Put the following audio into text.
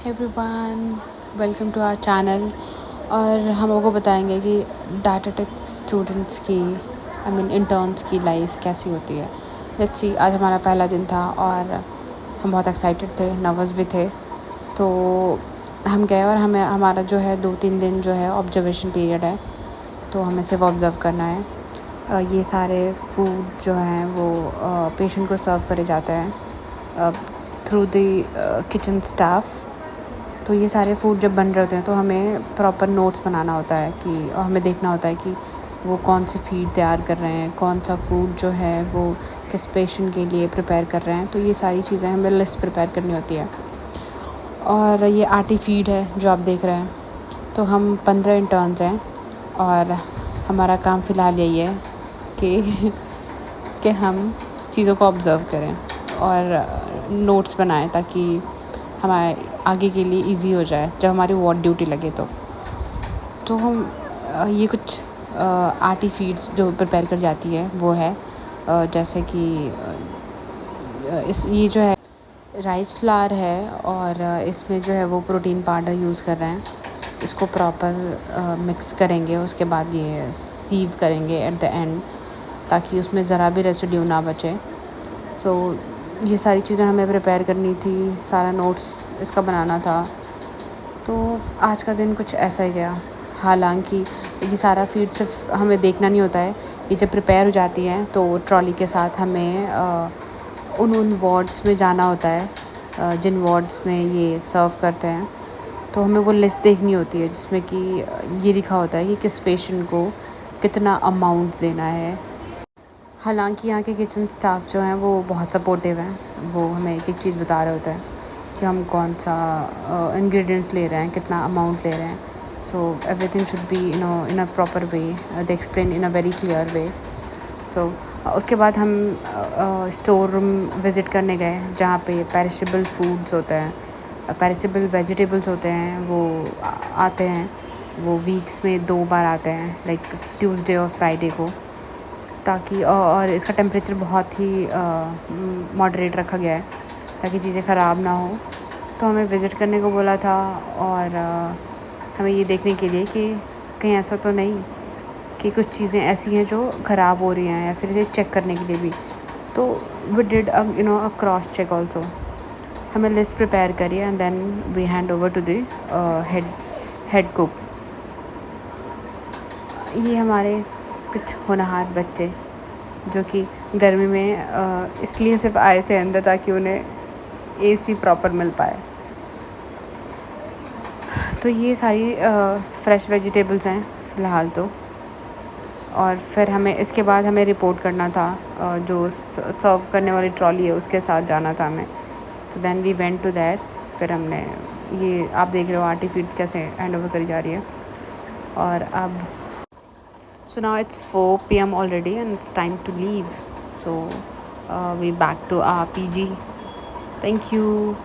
Everyone, welcome to our channel. और हम लोगों को बताएंगे कि डाटा टेक स्टूडेंट्स की इंटर्न्स की लाइफ कैसी होती है। लेट्स सी, आज हमारा पहला दिन था और हम बहुत एक्साइटेड थे, नर्वस भी थे। तो हम गए और हमें हमारा जो है 2-3 दिन जो है ऑब्जर्वेशन पीरियड है, तो हमें सिर्फ ऑब्ज़र्व करना है। ये सारे फूड जो हैं वो पेशेंट को सर्व करे जाते हैं थ्रू द किचन स्टाफ। तो ये सारे फूड जब बन रहे होते हैं तो हमें प्रॉपर नोट्स बनाना होता है कि और हमें देखना होता है कि वो कौन सी फीड तैयार कर रहे हैं, कौन सा फूड जो है वो किस पेशेंट के लिए प्रिपेयर कर रहे हैं। तो ये सारी चीज़ें हमें लिस्ट प्रिपेयर करनी होती है। और ये आर्टी फीड है जो आप देख रहे हैं। तो हम 15 इंटर्न्स हैं और हमारा काम फ़िलहाल यही है कि कि हम चीज़ों को ऑब्ज़र्व करें और नोट्स बनाएं ताकि हमारे आगे के लिए इजी हो जाए जब हमारी वार्ड ड्यूटी लगे। तो हम ये कुछ आर्टी फीड्स जो प्रिपेयर कर जाती है वो है जैसे कि ये जो है राइस फ्लावर है और इसमें जो है वो प्रोटीन पाउडर यूज़ कर रहे हैं। इसको प्रॉपर मिक्स करेंगे, उसके बाद ये सीव करेंगे एट द एंड ताकि उसमें ज़रा भी रेसिड्यू ना बचे। तो ये सारी चीज़ें हमें प्रिपेयर करनी थी, सारा नोट्स इसका बनाना था। तो आज का दिन कुछ ऐसा ही गया। हालांकि ये सारा फीड सिर्फ हमें देखना नहीं होता है, ये जब प्रिपेयर हो जाती हैं तो ट्रॉली के साथ हमें उन वार्ड्स में जाना होता है जिन वार्ड्स में ये सर्व करते हैं। तो हमें वो लिस्ट देखनी होती है जिसमें कि ये लिखा होता है कि किस पेशेंट को कितना अमाउंट देना है। हालांकि यहाँ के किचन स्टाफ जो हैं वो बहुत सपोर्टिव हैं, वो हमें एक एक चीज़ बता रहे होते हैं कि हम कौन सा इंग्रेडिएंट्स ले रहे हैं, कितना अमाउंट ले रहे हैं। So everything should be in a proper way, they explain in a very clear way. So उसके बाद हम स्टोर रूम विज़िट करने गए जहाँ पे पेरिशेबल फूड्स होते हैं, पेरिशेबल वेजिटेबल्स होते हैं। वो आते हैं, वो वीक्स में 2 बार आते हैं, लाइक ट्यूसडे और फ्राइडे को, ताकि और इसका टेम्परेचर बहुत ही मॉडरेट रखा गया है ताकि चीज़ें ख़राब ना हो। तो हमें विज़िट करने को बोला था और हमें ये देखने के लिए कि कहीं ऐसा तो नहीं कि कुछ चीज़ें ऐसी हैं जो ख़राब हो रही हैं, या फिर इसे चेक करने के लिए भी। तो we did a cross check also. हमें लिस्ट प्रिपेयर करी and then we hand over to the head cook. ये हमारे कुछ होनहार बच्चे जो कि गर्मी में इसलिए सिर्फ आए थे अंदर ताकि उन्हें एसी प्रॉपर मिल पाए। तो ये सारी फ्रेश वेजिटेबल्स हैं फ़िलहाल तो। और फिर हमें इसके बाद हमें रिपोर्ट करना था, जो सर्व करने वाली ट्रॉली है उसके साथ जाना था हमें। तो then we went to that. फिर हमने ये आप देख रहे हो आर्टी फीड्स कैसे हैंड ओवर करी जा रही है। और अब so now it's 4 p.m. already and it's time to leave. So we back to our PG. Thank you.